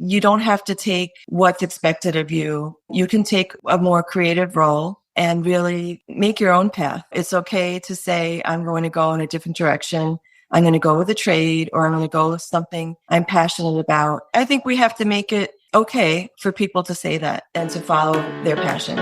you don't have to take what's expected of you. You can take a more creative role and really make your own path. It's okay to say, I'm going to go in a different direction. I'm going to go with a trade, or I'm going to go with something I'm passionate about. I think we have to make it okay for people to say that and to follow their passion.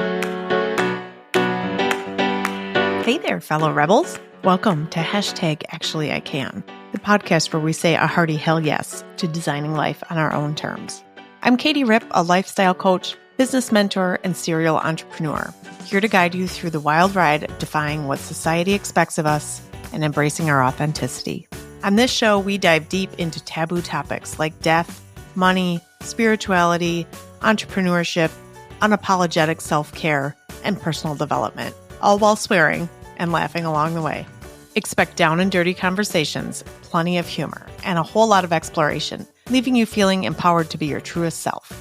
Hey there, fellow rebels. Welcome to #ActuallyICan, the podcast where we say a hearty hell yes to designing life on our own terms. I'm Katie Ripp, a lifestyle coach, business mentor, and serial entrepreneur, here to guide you through the wild ride of defying what society expects of us and embracing our authenticity. On this show, we dive deep into taboo topics like death, money, spirituality, entrepreneurship, unapologetic self-care, and personal development, all while swearing and laughing along the way. Expect down and dirty conversations, plenty of humor, and a whole lot of exploration, leaving you feeling empowered to be your truest self.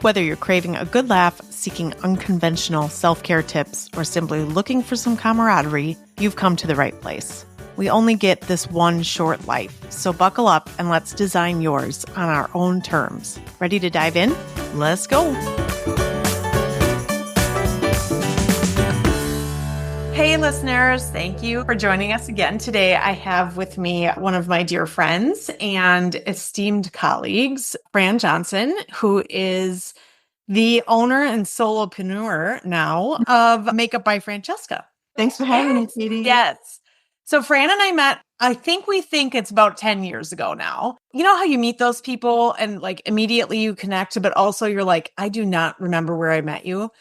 Whether you're craving a good laugh, seeking unconventional self-care tips, or simply looking for some camaraderie, you've come to the right place. We only get this one short life, so buckle up and let's design yours on our own terms. Ready to dive in? Let's go! Hey listeners, thank you for joining us again. Today I have with me one of my dear friends and esteemed colleagues, Fran Johnson, who is the owner and solopreneur now of Makeup by Francesca. Thanks for having me, Katie. Yes. So Fran and I met, we think it's about 10 years ago now. You know how you meet those people and like immediately you connect, but also you're like, I do not remember where I met you.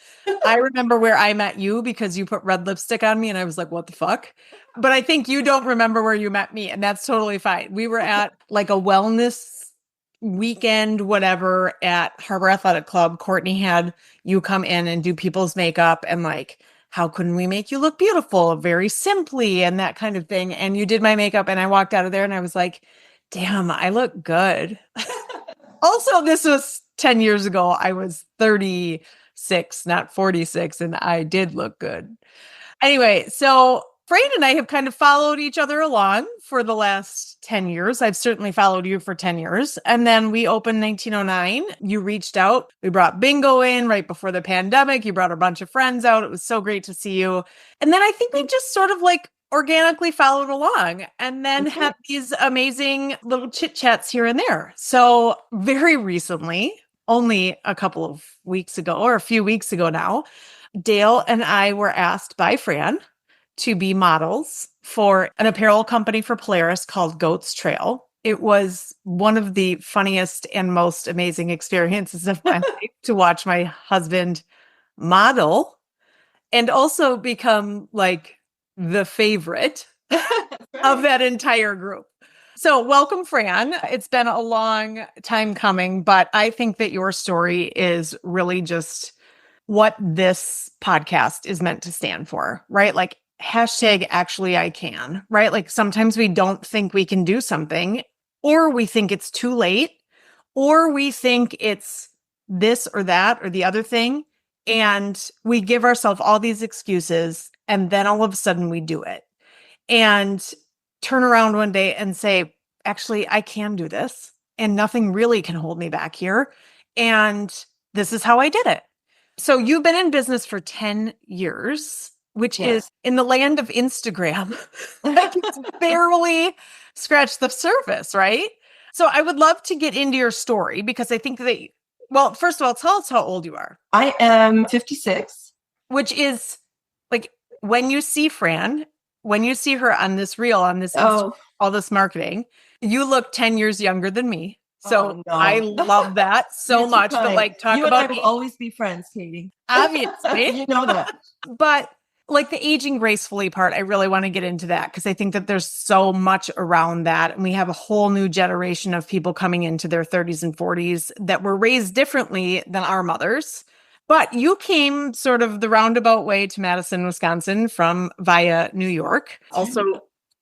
I remember where I met you because you put red lipstick on me and I was like, what the fuck? But I think you don't remember where you met me, and that's totally fine. We were at like a wellness weekend, whatever, at Harbor Athletic Club. Courtney had you come in and do people's makeup and like, how couldn't we make you look beautiful very simply and that kind of thing. And you did my makeup and I walked out of there and I was like, damn, I look good. Also, this was 10 years ago. I was 36, not 46, and I did look good. Anyway, so Fran and I have kind of followed each other along for the last 10 years. I've certainly followed you for 10 years. And then we opened 1909. You reached out. We brought Bingo in right before the pandemic. You brought a bunch of friends out. It was so great to see you. And then I think we just sort of like organically followed along and then had these amazing little chit chats here and there. So very recently, only a couple of weeks ago or a few weeks ago now, Dale and I were asked by Fran to be models for an apparel company for Polaris called Goat's Trail. It was one of the funniest and most amazing experiences of my life to watch my husband model and also become like the favorite of that entire group. So welcome, Fran. It's been a long time coming, but I think that your story is really just what this podcast is meant to stand for, right? Like #ActuallyICan, right? Like sometimes we don't think we can do something, or we think it's too late, or we think it's this or that or the other thing. And we give ourselves all these excuses. And then all of a sudden we do it and turn around one day and say, actually, I can do this and nothing really can hold me back here. And this is how I did it. So you've been in business for 10 years, which is in the land of Instagram, like it's barely scratched the surface, right? So I would love to get into your story because I think that, well, first of all, tell us how old you are. I am 56. Which is like when you see Fran, when you see her on this reel, on this, all this marketing, you look 10 years younger than me. So I love that so much. But like talk you about and I will always be friends, Katie. Obviously. You know that. But like the aging gracefully part, I really want to get into that because I think that there's so much around that. And we have a whole new generation of people coming into their 30s and 40s that were raised differently than our mothers. But you came sort of the roundabout way to Madison, Wisconsin from via New York. Also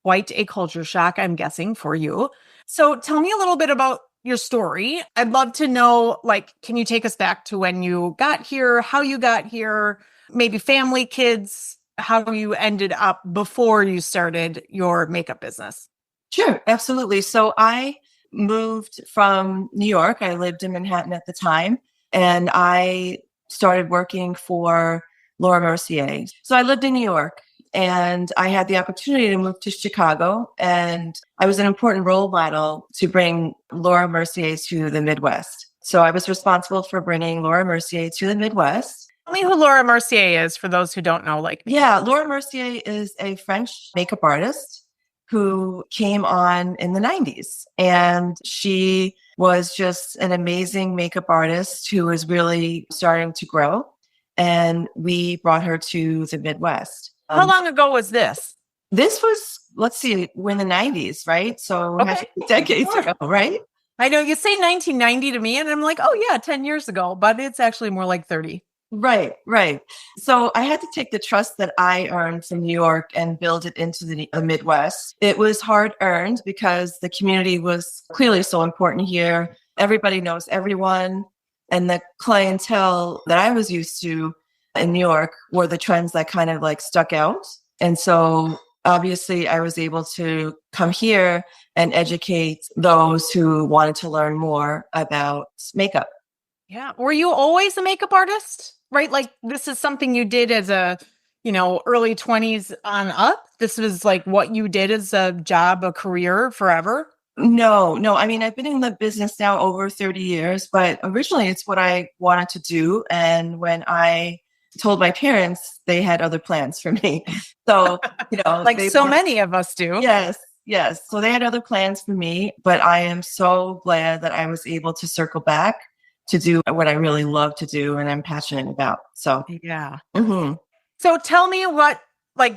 quite a culture shock, I'm guessing, for you. So tell me a little bit about your story. I'd love to know, like, can you take us back to when you got here, how you got here, maybe family, kids, how you ended up before you started your makeup business? Sure, absolutely. So I moved from New York. I lived in Manhattan at the time, and I started working for Laura Mercier. So I lived in New York, and I had the opportunity to move to Chicago, and I was an important role model to bring Laura Mercier to the Midwest. So I was responsible for bringing Laura Mercier to the Midwest. Tell me who Laura Mercier is for those who don't know, like me. Yeah, Laura Mercier is a French makeup artist who came on in the 90s. And she was just an amazing makeup artist who was really starting to grow. And we brought her to the Midwest. How long ago was this? This was, let's see, we're in the 90s, right? So Okay. decades ago, right? I know you say 1990 to me, and I'm like, oh yeah, 10 years ago, but it's actually more like 30. Right, right. So I had to take the trust that I earned from New York and build it into the Midwest. It was hard earned because the community was clearly so important here. Everybody knows everyone. And the clientele that I was used to in New York were the trends that kind of like stuck out. And so obviously I was able to come here and educate those who wanted to learn more about makeup. Yeah. Were you always a makeup artist? Right? Like this is something you did as a, early 20s on up. This was like what you did as a job, a career forever. No. I mean, I've been in the business now over 30 years, but originally it's what I wanted to do. And when I told my parents, they had other plans for me. So, like so many of us do. Yes. So they had other plans for me, but I am so glad that I was able to circle back to do what I really love to do and I'm passionate about. So, yeah. Mm-hmm. So tell me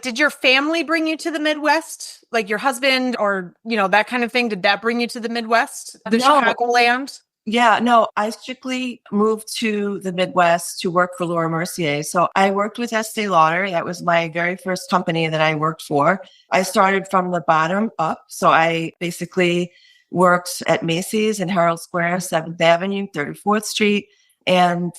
did your family bring you to the Midwest? Like your husband or, that kind of thing? Did that bring you to the Midwest? The Chicagoland? Yeah, no, I strictly moved to the Midwest to work for Laura Mercier. So I worked with Estee Lauder. That was my very first company that I worked for. I started from the bottom up. So I basically worked at Macy's in Herald Square, 7th Avenue, 34th Street. And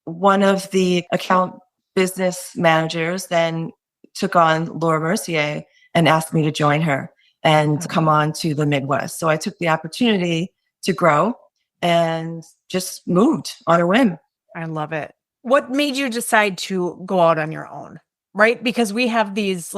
one of the account business managers then took on Laura Mercier and asked me to join her and come on to the Midwest. So I took the opportunity to grow and just moved on a whim. I love it. What made you decide to go out on your own? Right? Because we have these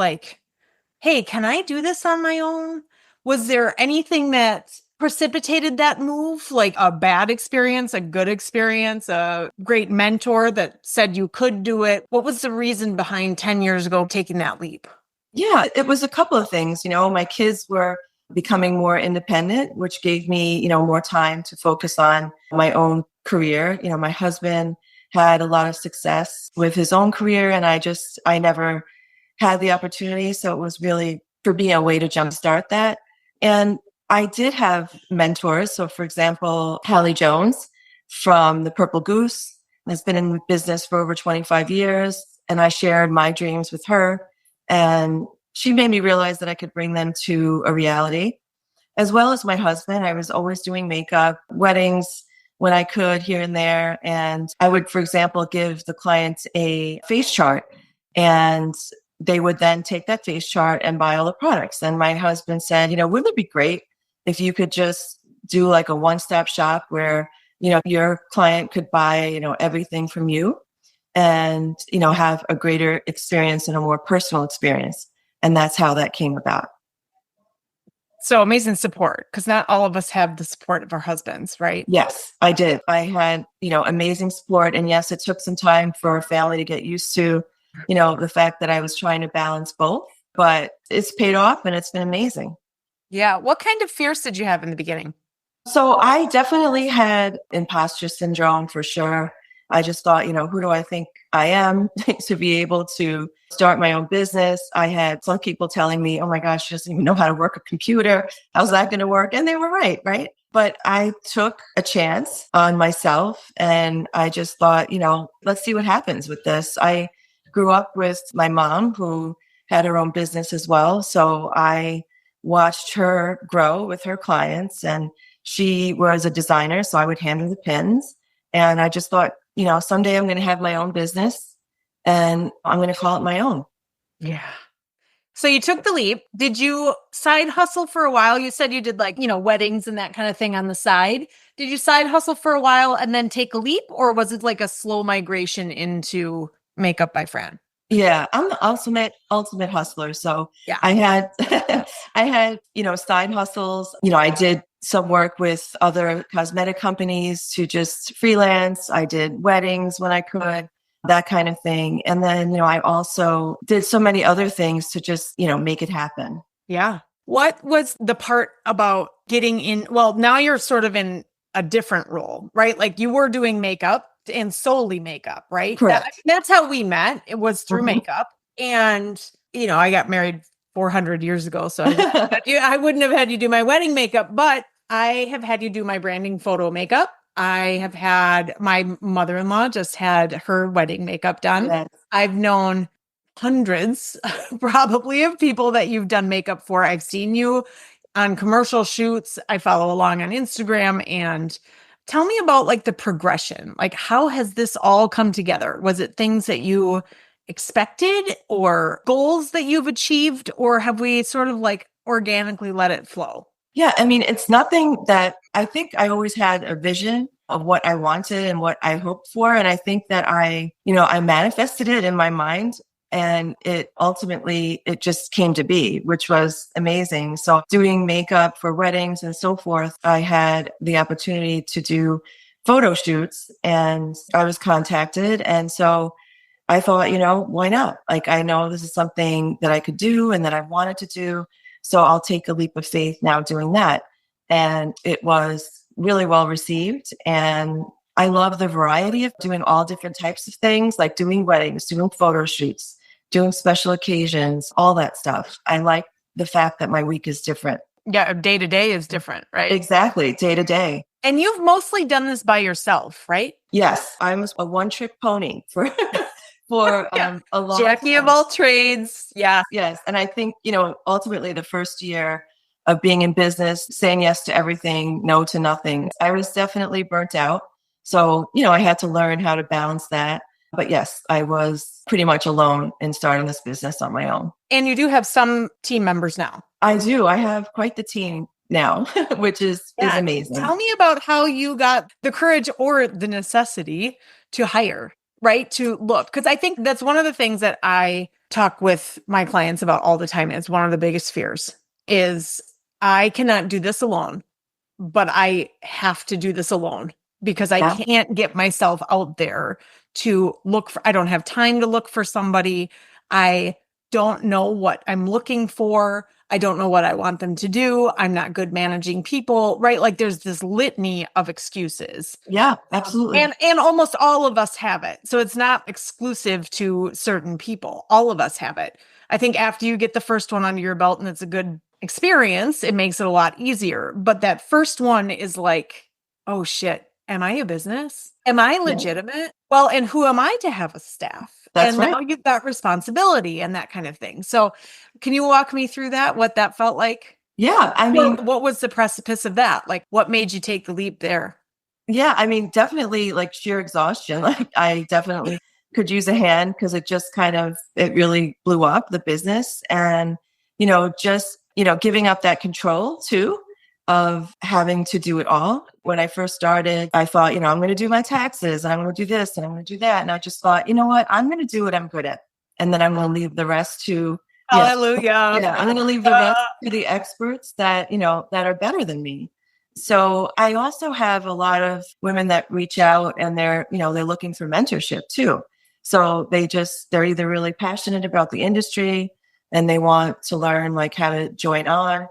hey, can I do this on my own? Was there anything that precipitated that move? Like a bad experience, a good experience, a great mentor that said you could do it? What was the reason behind 10 years ago taking that leap? Yeah, it was a couple of things. My kids were becoming more independent, which gave me, more time to focus on my own career. My husband had a lot of success with his own career and I never had the opportunity. So it was really for me a way to jumpstart that. And I did have mentors. So for example, Hallie Jones from the Purple Goose has been in business for over 25 years. And I shared my dreams with her. And she made me realize that I could bring them to a reality, as well as my husband. I was always doing makeup, weddings when I could here and there. And I would, for example, give the clients a face chart and they would then take that face chart and buy all the products. And my husband said, wouldn't it be great if you could just do like a one-stop shop where, your client could buy, everything from you and, have a greater experience and a more personal experience. And that's how that came about. So amazing support, because not all of us have the support of our husbands, right? Yes, I did. I had, amazing support. And yes, it took some time for our family to get used to, the fact that I was trying to balance both, but it's paid off and it's been amazing. Yeah. What kind of fears did you have in the beginning? So I definitely had imposter syndrome for sure. I just thought, who do I think I am to be able to start my own business? I had some people telling me, oh my gosh, she doesn't even know how to work a computer. How's that going to work? And they were right? But I took a chance on myself and I just thought, let's see what happens with this. I grew up with my mom who had her own business as well. So I watched her grow with her clients and she was a designer. So I would hand her the pins and I just thought, someday I'm going to have my own business and I'm going to call it my own. Yeah. So you took the leap. Did you side hustle for a while? You said you did like, weddings and that kind of thing on the side. Did you side hustle for a while and then take a leap, or was it like a slow migration into Makeup by Fran? Yeah, I'm the ultimate hustler. So Yeah. I had I had, side hustles. I did some work with other cosmetic companies to just freelance. I did weddings when I could, that kind of thing. And then, I also did so many other things to just, make it happen. Yeah. What was the part about getting in? Well, now you're sort of in a different role, right? Like you were doing makeup and solely makeup, right? Correct. That's how we met. It was through Mhm. makeup. And, I got married 400 years ago. So I wouldn't have had you do my wedding makeup, but I have had you do my branding photo makeup. I have had my mother-in-law just had her wedding makeup done. Yes. I've known hundreds probably of people that you've done makeup for. I've seen you on commercial shoots. I follow along on Instagram. And tell me about like the progression. Like, how has this all come together? Was it things that you expected or goals that you've achieved, or have we sort of like organically let it flow? Yeah, I mean, it's nothing that I think I always had a vision of what I wanted and what I hoped for. And I think that I manifested it in my mind, and it just came to be, which was amazing. So doing makeup for weddings and so forth, I had the opportunity to do photo shoots, and I was contacted. And so I thought, why not? Like, I know this is something that I could do and that I wanted to do. So I'll take a leap of faith now doing that. And it was really well received. And I love the variety of doing all different types of things, like doing weddings, doing photo shoots, doing special occasions, all that stuff. I like the fact that my week is different. Yeah, day to day is different, right? Exactly, day to day. And you've mostly done this by yourself, right? Yes, I'm a one-trick pony for Yeah. a long Jackie time. of all trades. Yeah. Yes. And I think, ultimately the first year of being in business, saying yes to everything, no to nothing, I was definitely burnt out. So, I had to learn how to balance that. But yes, I was pretty much alone in starting this business on my own. And you do have some team members now. I do. I have quite the team now, which is amazing. Tell me about how you got the courage or the necessity to hire, right? To look, because I think that's one of the things that I talk with my clients about all the time. It's one of the biggest fears is I cannot do this alone, but I have to do this alone because I can't get myself out there to look for, I don't have time to look for somebody. I don't know what I'm looking for. I don't know what I want them to do. I'm not good managing people, right? Like there's this litany of excuses. Yeah, absolutely. And almost all of us have it. So it's not exclusive to certain people. All of us have it. I think after you get the first one under your belt and it's a good experience, it makes it a lot easier. But that first one is like, oh shit, am I a business? Am I legitimate? Yeah. Well, and who am I to have a staff? That's and right. Now you've got responsibility and that kind of thing. So can you walk me through that, what that felt like? Yeah. I mean, what was the precipice of that? Like what made you take the leap there? Yeah, I mean, definitely like sheer exhaustion. Like I definitely could use a hand because it really blew up the business. And, giving up that control too of having to do it all. When I first started, I thought, I'm going to do my taxes and I'm going to do this and I'm going to do that. And I just thought, you know what, I'm going to do what I'm good at. And then I'm going to leave the rest to Hallelujah. Yeah, I'm going to leave the rest to the experts that are better than me. So I also have a lot of women that reach out and they're looking for mentorship too. So they're either really passionate about the industry and they want to learn like how to join on,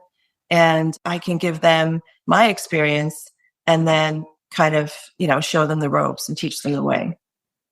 and I can give them my experience and then kind of, show them the ropes and teach them the way.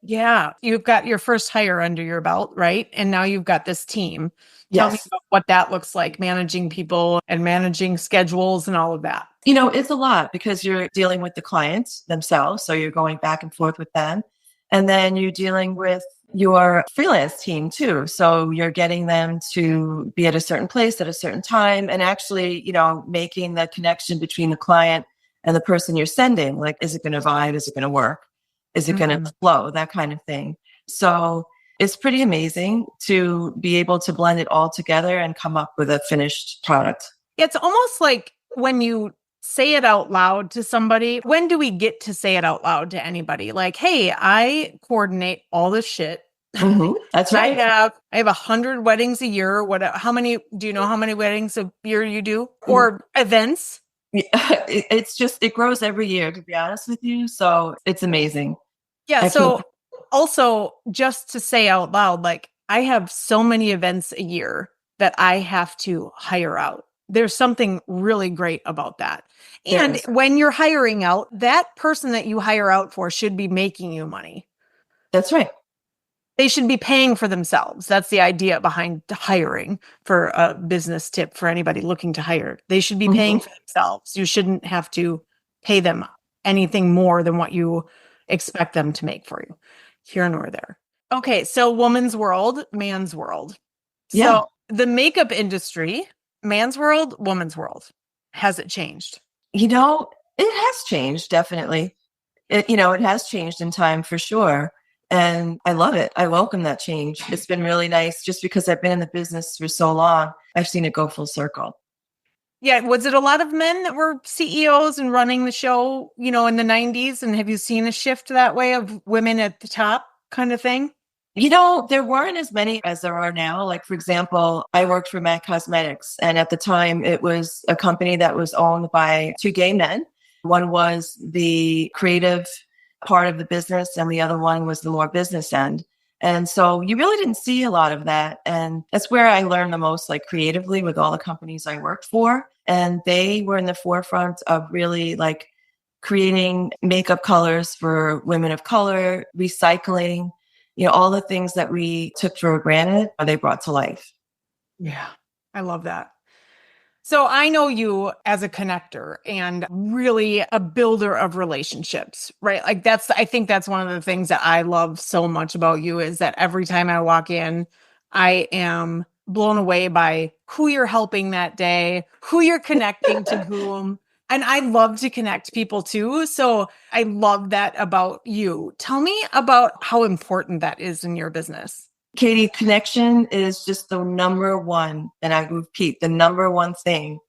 Yeah. You've got your first hire under your belt, right? And now you've got this team. Tell me Yes. about what that looks like, managing people and managing schedules and all of that. It's a lot because you're dealing with the clients themselves. So you're going back and forth with them. And then you're dealing with your freelance team too. So you're getting them to be at a certain place at a certain time and actually, making the connection between the client and the person you're sending. Like, is it going to vibe? Is it going to work? Is it going to flow? That kind of thing. So It's pretty amazing to be able to blend it all together and come up with a finished product. It's almost like when you say it out loud to somebody, when do we get to say it out loud to anybody? Like, hey, I coordinate all this shit. That's right. I have 100 weddings a year. Do you know how many weddings a year you do or events? It grows every year, to be honest with you. So it's amazing. Yeah. So also just to say out loud, like I have so many events a year that I have to hire out. There's something really great about that. And when you're hiring out, that person that you hire out for should be making you money. That's right. They should be paying for themselves. That's the idea behind hiring, for a business tip for anybody looking to hire. They should be paying for themselves. You shouldn't have to pay them anything more than what you expect them to make for you. Here nor there. Okay, so woman's world, man's world. Yeah. So the makeup industry, man's world, woman's world. Has it changed? It has changed, definitely. It has changed in time for sure. And I love it. I welcome that change. It's been really nice just because I've been in the business for so long. I've seen it go full circle. Yeah. Was it a lot of men that were CEOs and running the show, in the 90s? And have you seen a shift that way of women at the top kind of thing? There weren't as many as there are now. Like, for example, I worked for MAC Cosmetics. And at the time, it was a company that was owned by two gay men. One was the creative part of the business, and the other one was the more business end. And so you really didn't see a lot of that. And that's where I learned the most, like creatively, with all the companies I worked for. And they were in the forefront of really like creating makeup colors for women of color, recycling, all the things that we took for granted, they brought to life. Yeah, I love that. So I know you as a connector and really a builder of relationships, right? Like I think that's one of the things that I love so much about you, is that every time I walk in, I am blown away by who you're helping that day, who you're connecting to whom. And I love to connect people too. So I love that about you. Tell me about how important that is in your business. Katie, connection is just the number one, and I repeat, the number one thing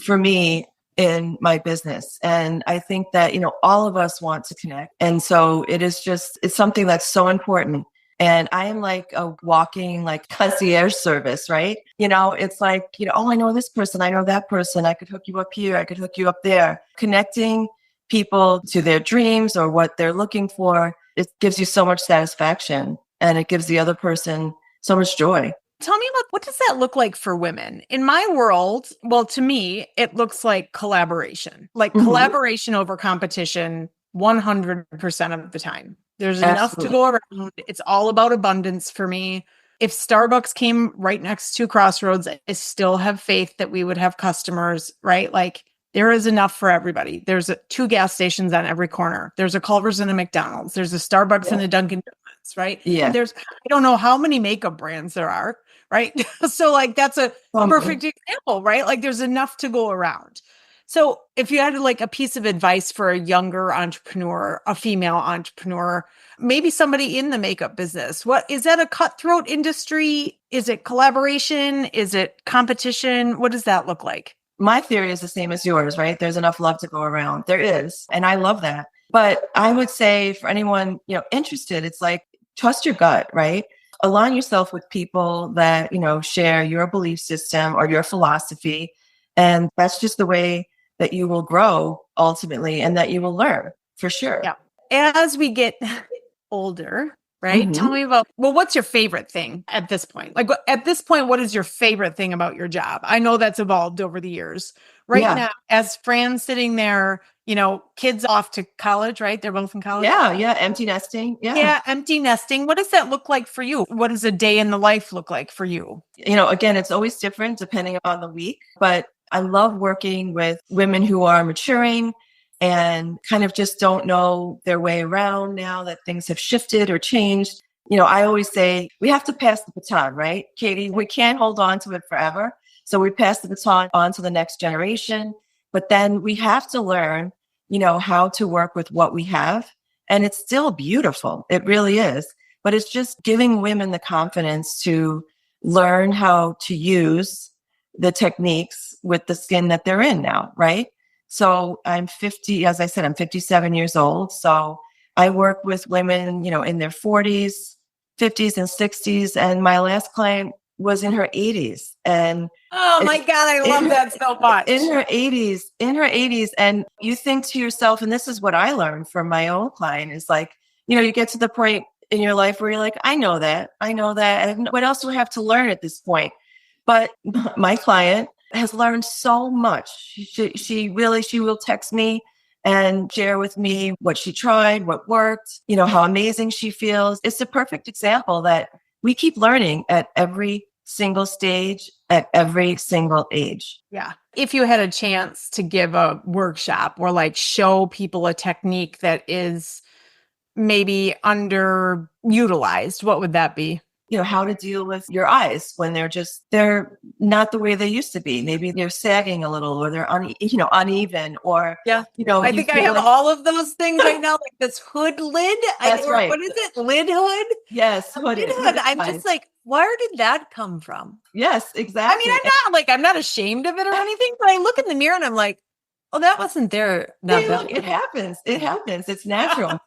for me in my business. And I think that, all of us want to connect. And so it's something that's so important. And I am like a walking like concierge service, right? It's like, oh, I know this person, I know that person. I could hook you up here. I could hook you up there. Connecting people to their dreams or what they're looking for, it gives you so much satisfaction. And it gives the other person so much joy. Tell me about, what does that look like for women? In my world, well, to me, it looks like collaboration, collaboration over competition 100% of the time. There's enough to go around. It's all about abundance for me. If Starbucks came right next to Crossroads, I still have faith that we would have customers, right? Like there is enough for everybody. There's two gas stations on every corner. There's a Culver's and a McDonald's. There's a Starbucks and a Dunkin' Donuts, right? Yeah. I don't know how many makeup brands there are, right? So like that's a perfect example, right? Like there's enough to go around. So if you had like a piece of advice for a younger entrepreneur, a female entrepreneur, maybe somebody in the makeup business, is that a cutthroat industry? Is it collaboration? Is it competition? What does that look like? My theory is the same as yours, right? There's enough love to go around. There is. And I love that. But I would say for anyone, interested, it's like, trust your gut, right? Align yourself with people that, share your belief system or your philosophy. And that's just the way that you will grow ultimately and that you will learn for sure. Yeah. As we get older, right? Mm-hmm. Tell me about, what's your favorite thing at this point? Like at this point, what is your favorite thing about your job? I know that's evolved over the years. Right now, as Fran sitting there, kids off to college, right? They're both in college. Yeah. Empty nesting. Yeah. Empty nesting. What does that look like for you? What does a day in the life look like for you? Again, it's always different depending on the week, but I love working with women who are maturing and kind of just don't know their way around now that things have shifted or changed. I always say we have to pass the baton, right, Katie? We can't hold on to it forever. So we pass the baton on to the next generation, but then we have to learn, how to work with what we have. And it's still beautiful. It really is. but it's just giving women the confidence to learn how to use the techniques with the skin that they're in now, right? So I'm 50, as I said, I'm 57 years old. So I work with women, in their 40s, 50s, and 60s. And my last client was in her 80s. And oh my God, I love that so much. In her 80s. And you think to yourself, and this is what I learned from my own client, is like, you get to the point in your life where you're like, I know that. And what else do I have to learn at this point? But my client has learned so much. She will text me and share with me what she tried, what worked, how amazing she feels. It's a perfect example that we keep learning at every single stage, at every single age. Yeah. If you had a chance to give a workshop or like show people a technique that is maybe underutilized, what would that be? How to deal with your eyes when they're not the way they used to be. Maybe they're sagging a little, or they're uneven, or, yeah. I think I have all of those things right now, like this hood lid. That's right. What is it? Lid hood? Yes. Hood. I'm just like, where did that come from? Yes, exactly. I mean, I'm not ashamed of it or anything, but I look in the mirror and I'm like, oh, that wasn't there. Look, it happens. It's natural.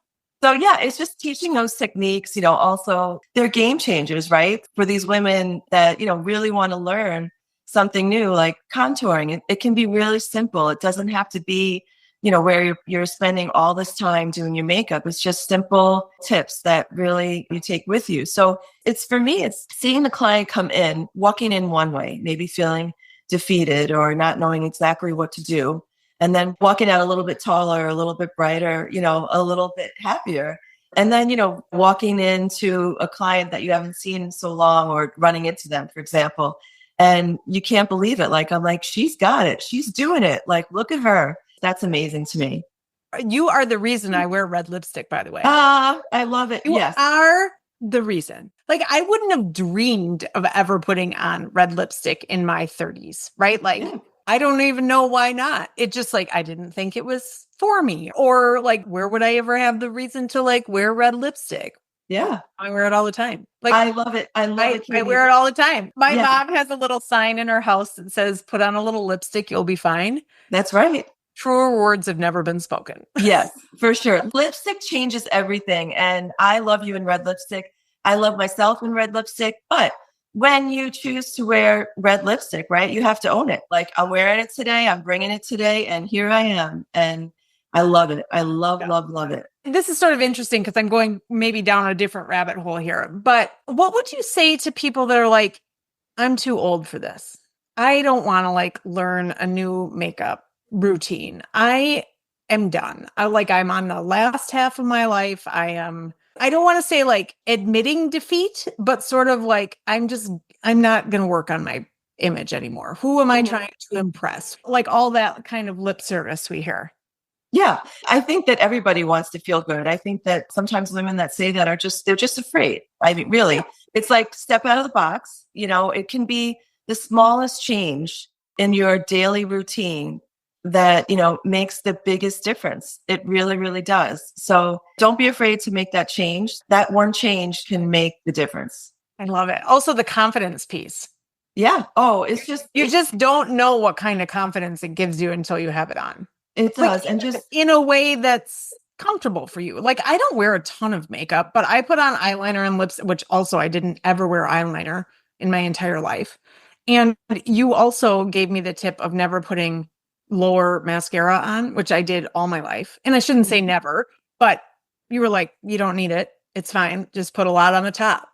So yeah, it's just teaching those techniques, also they're game changers, right? For these women that, really want to learn something new, like contouring. It can be really simple. It doesn't have to be, where you're spending all this time doing your makeup. It's just simple tips that really you take with you. So for me, it's seeing the client come in, walking in one way, maybe feeling defeated or not knowing exactly what to do. And then walking out a little bit taller, a little bit brighter, a little bit happier. And then, walking into a client that you haven't seen in so long, or running into them, for example, and you can't believe it. Like, I'm like, she's got it. She's doing it. Like, look at her. That's amazing to me. You are the reason I wear red lipstick, by the way. I love it. You are the reason. Like, I wouldn't have dreamed of ever putting on red lipstick in my 30s, right? Like, yeah. I don't even know why not. It just like, I didn't think it was for me, or like, where would I ever have the reason to like wear red lipstick? Yeah. I wear it all the time. Like, I love it. I wear it all the time. My mom has a little sign in her house that says, put on a little lipstick, you'll be fine. That's right. Truer words have never been spoken. Yes, for sure. Lipstick changes everything. And I love you in red lipstick. I love myself in red lipstick, but when you choose to wear red lipstick, right, you have to own it. Like, I'm wearing it today. I'm bringing it today. And here I am. And I love it. I love it. This is sort of interesting because I'm going maybe down a different rabbit hole here. But what would you say to people that are like, I'm too old for this? I don't want to like learn a new makeup routine. I am done. I'm on the last half of my life. I don't want to say like admitting defeat, but sort of like, I'm not going to work on my image anymore. Who am I trying to impress? Like all that kind of lip service we hear. Yeah. I think that everybody wants to feel good. I think that sometimes women that say that they're just afraid. I mean, really, it's like step out of the box. It can be the smallest change in your daily routine that, makes the biggest difference. It really, really does. So don't be afraid to make that change. That one change can make the difference. I love it. Also the confidence piece. Yeah. Oh, it's just, you just don't know what kind of confidence it gives you until you have it on. It does. Like, and just in a way that's comfortable for you. Like, I don't wear a ton of makeup, but I put on eyeliner and lips, which also I didn't ever wear eyeliner in my entire life. And you also gave me the tip of never putting lower mascara on, which I did all my life. And I shouldn't say never, but you were like, you don't need it. It's fine. Just put a lot on the top.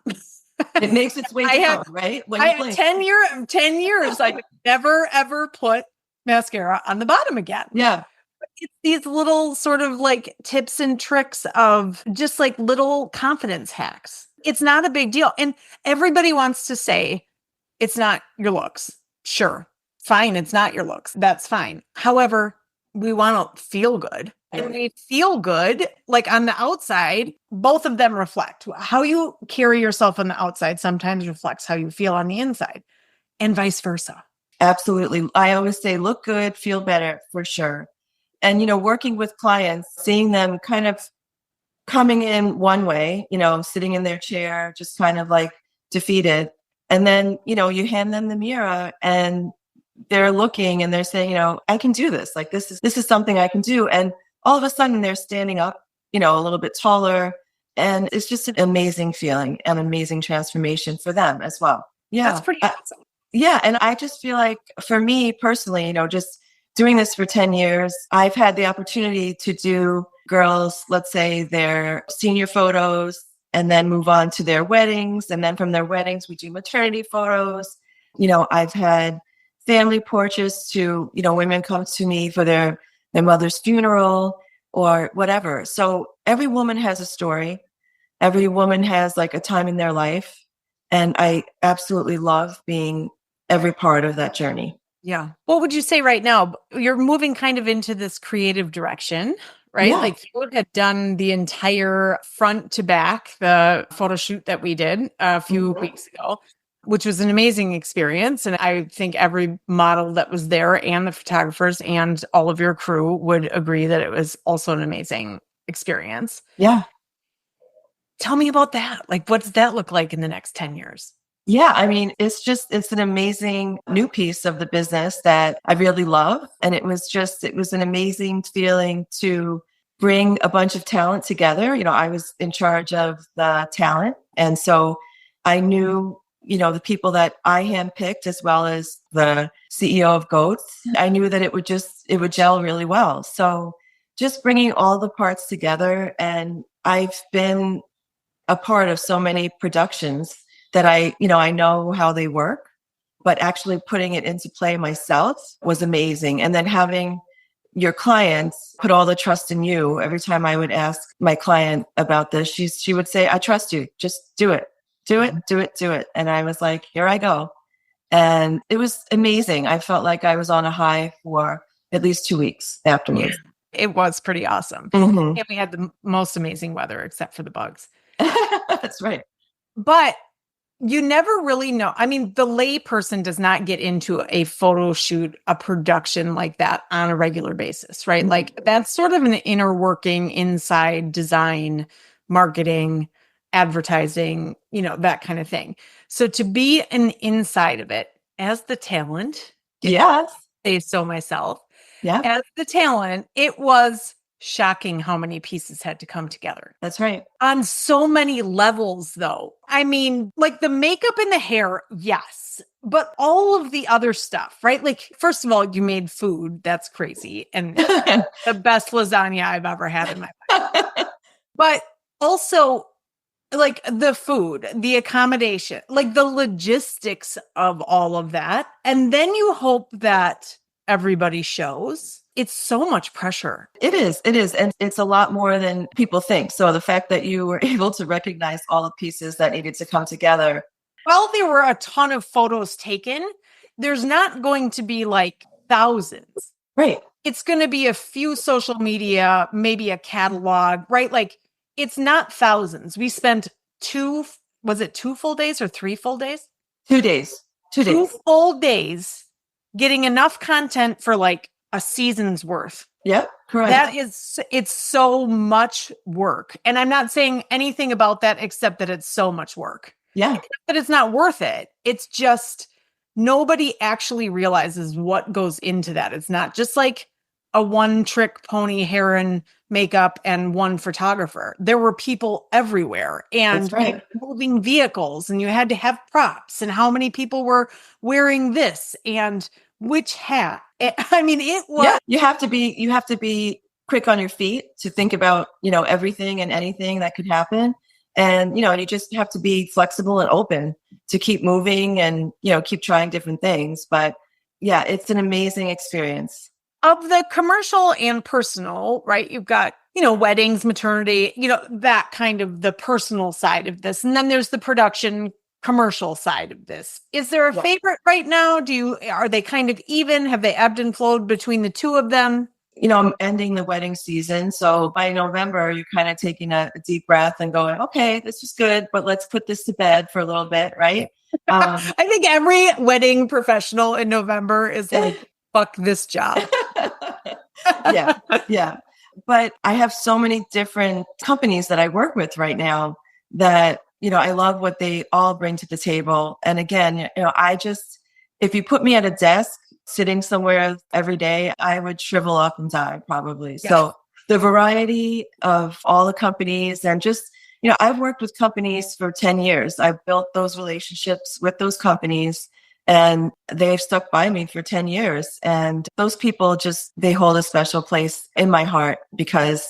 It makes its way down, right? When I had 10 years, I never, ever put mascara on the bottom again. Yeah. It's these little sort of like tips and tricks of just like little confidence hacks. It's not a big deal. And everybody wants to say it's not your looks. Sure. Fine. It's not your looks. That's fine. However, we want to feel good. And we feel good, like on the outside, both of them reflect. How you carry yourself on the outside sometimes reflects how you feel on the inside, and vice versa. Absolutely. I always say, look good, feel better, for sure. And, working with clients, seeing them kind of coming in one way, sitting in their chair, just kind of like defeated. And then, you hand them the mirror and they're looking and they're saying, I can do this. Like, this is something I can do. And all of a sudden they're standing up, a little bit taller. And it's just an amazing feeling, an amazing transformation for them as well. Yeah. That's pretty awesome. Yeah. And I just feel like for me personally, just doing this for 10 years, I've had the opportunity to do girls, let's say their senior photos, and then move on to their weddings. And then from their weddings, we do maternity photos. I've had family portraits to, women come to me for their mother's funeral or whatever. So every woman has a story. Every woman has like a time in their life. And I absolutely love being every part of that journey. Yeah. What would you say right now? You're moving kind of into this creative direction, right? Yeah. Like you had done the entire front to back, the photo shoot that we did a few weeks ago, which was an amazing experience. And I think every model that was there and the photographers and all of your crew would agree that it was also an amazing experience. Yeah. Tell me about that. Like, what does that look like in the next 10 years? Yeah, I mean, it's an amazing new piece of the business that I really love. And it was an amazing feeling to bring a bunch of talent together. I was in charge of the talent. And so I knew, the people that I handpicked as well as the CEO of Goats, I knew that it would gel really well. So just bringing all the parts together. And I've been a part of so many productions that I know how they work, but actually putting it into play myself was amazing. And then having your clients put all the trust in you. Every time I would ask my client about this, she would say, I trust you. Just do it. Do it, do it, do it. And I was like, here I go. And it was amazing. I felt like I was on a high for at least 2 weeks afterwards. It was pretty awesome. Mm-hmm. And we had the most amazing weather except for the bugs. That's right. But you never really know. I mean, the lay person does not get into a photo shoot, a production like that on a regular basis, right? Mm-hmm. Like that's sort of an inner working inside design, marketing, advertising, that kind of thing. So to be an inside of it as the talent, yes, say so myself, yeah, as the talent, it was shocking how many pieces had to come together. That's right. On so many levels, though. I mean, like the makeup and the hair, yes, but all of the other stuff, right? Like, first of all, you made food. That's crazy. And the best lasagna I've ever had in my life. But also, like the food, the accommodation, like the logistics of all of that. And then you hope that everybody shows. It's so much pressure. It is. And it's a lot more than people think. So the fact that you were able to recognize all the pieces that needed to come together. Well, there were a ton of photos taken. There's not going to be like thousands. Right. It's going to be a few social media, maybe a catalog, right? Like it's not thousands. We spent 2 full days or 3 full days? 2 days. 2 days. 2 full days getting enough content for like a season's worth. Yep, correct. It's so much work. And I'm not saying anything about that except that it's so much work. Yeah. But it's not worth it. It's just nobody actually realizes what goes into that. It's not just like a one-trick pony hair and makeup and one photographer. There were people everywhere and right. moving vehicles, and you had to have props and how many people were wearing this and which hat. I mean, it was. Yeah, you have to be quick on your feet to think about, everything and anything that could happen. And, you just have to be flexible and open to keep moving and, keep trying different things. But yeah, it's an amazing experience. Of the commercial and personal, right? You've got, weddings, maternity, that kind of the personal side of this. And then there's the production commercial side of this. Is there a favorite right now? Are they kind of even? Have they ebbed and flowed between the two of them? I'm ending the wedding season. So by November, you're kind of taking a deep breath and going, okay, this is good, but let's put this to bed for a little bit. Right. I think every wedding professional in November is like, fuck this job. Yeah. But I have so many different companies that I work with right now that, I love what they all bring to the table. And again, if you put me at a desk sitting somewhere every day, I would shrivel up and die probably. Yeah. So the variety of all the companies and just, I've worked with companies for 10 years. I've built those relationships with those companies and they've stuck by me for 10 years. And those people they hold a special place in my heart because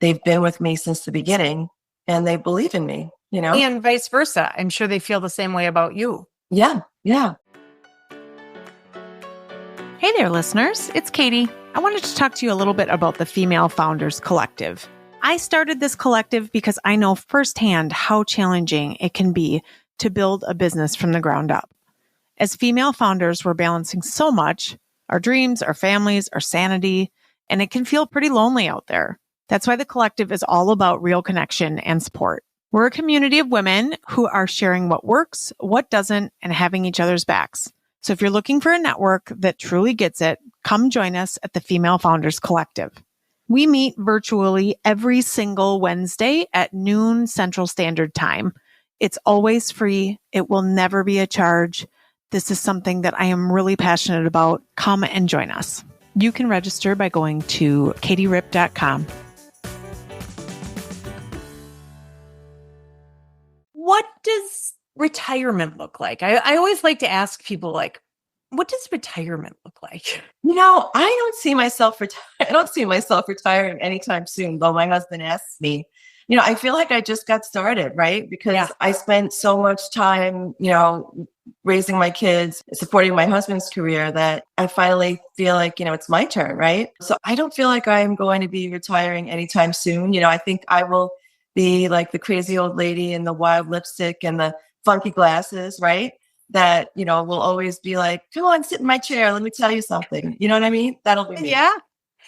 they've been with me since the beginning and they believe in me, And vice versa. I'm sure they feel the same way about you. Yeah. Yeah. Hey there, listeners. It's Katie. I wanted to talk to you a little bit about the Female Founders Collective. I started this collective because I know firsthand how challenging it can be to build a business from the ground up. As female founders, we're balancing so much, our dreams, our families, our sanity, and it can feel pretty lonely out there. That's why the collective is all about real connection and support. We're a community of women who are sharing what works, what doesn't, and having each other's backs. So if you're looking for a network that truly gets it, come join us at the Female Founders Collective. We meet virtually every single Wednesday at noon Central Standard Time. It's always free. It will never be a charge. This is something that I am really passionate about. Come and join us. You can register by going to katierip.com. What does retirement look like? I always like to ask people, what does retirement look like? I don't see myself retiring anytime soon, though my husband asks me. I feel like I just got started, right? Because I spent so much time, raising my kids, supporting my husband's career that I finally feel like, it's my turn, right? So I don't feel like I'm going to be retiring anytime soon. I think I will be like the crazy old lady in the wild lipstick and the funky glasses, right? That, will always be like, come on, sit in my chair. Let me tell you something. You know what I mean? That'll be me. Yeah.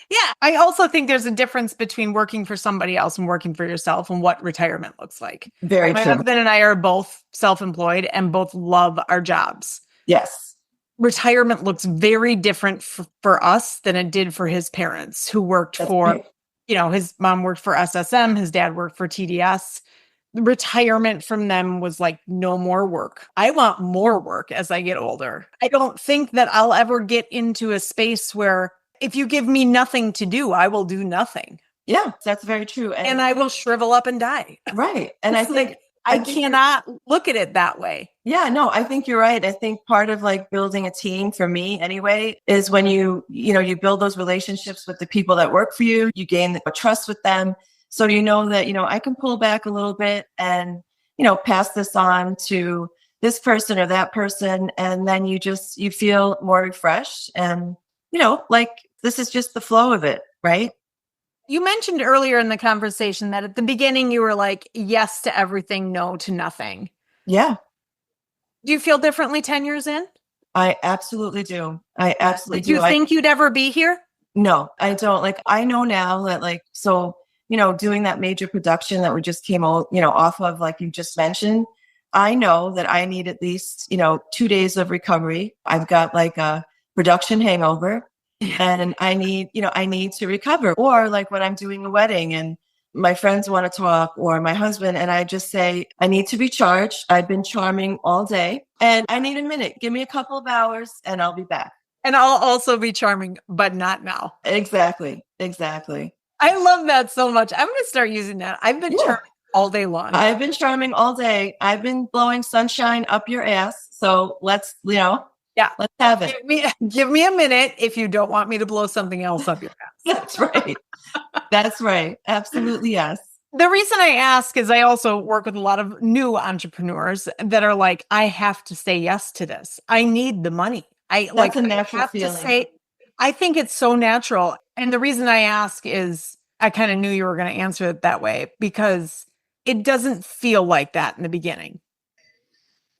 Yeah. I also think there's a difference between working for somebody else and working for yourself and what retirement looks like. Very My true. husband and I are both self-employed and both love our jobs. Yes. Retirement looks very different for us than it did for his parents who worked right. His mom worked for SSM, his dad worked for TDS. Retirement from them was like no more work. I want more work as I get older. I don't think that I'll ever get into a space where if you give me nothing to do, I will do nothing. Yeah, that's very true. And I will shrivel up and die. Right. And I think I cannot look at it that way. Yeah, no, I think you're right. I think part of building a team for me anyway is when you build those relationships with the people that work for you, you gain the trust with them. So that, I can pull back a little bit and, pass this on to this person or that person. And then you feel more refreshed and, this is just the flow of it, right? You mentioned earlier in the conversation that at the beginning you were like, yes to everything, no to nothing. Yeah. Do you feel differently 10 years in? I absolutely do. I absolutely do. Do you think you'd ever be here? No, I don't. I know now that doing that major production that we just came out, off of, like you just mentioned, I know that I need at least, 2 days of recovery. I've got a production hangover and I need to recover. Or when I'm doing a wedding and my friends want to talk or my husband, and I just say, I need to be charged. I've been charming all day and I need a minute. Give me a couple of hours and I'll be back. And I'll also be charming, but not now. Exactly. I love that so much. I'm going to start using that. I've been charming all day long. I've been charming all day. I've been blowing sunshine up your ass. So let's have it. Give me a minute if you don't want me to blow something else up your ass. That's right. Absolutely. Yes. The reason I ask is I also work with a lot of new entrepreneurs that are like, I have to say yes to this. I need the money. That's a natural feeling. I think it's so natural. And the reason I ask is I kind of knew you were going to answer it that way because it doesn't feel like that in the beginning.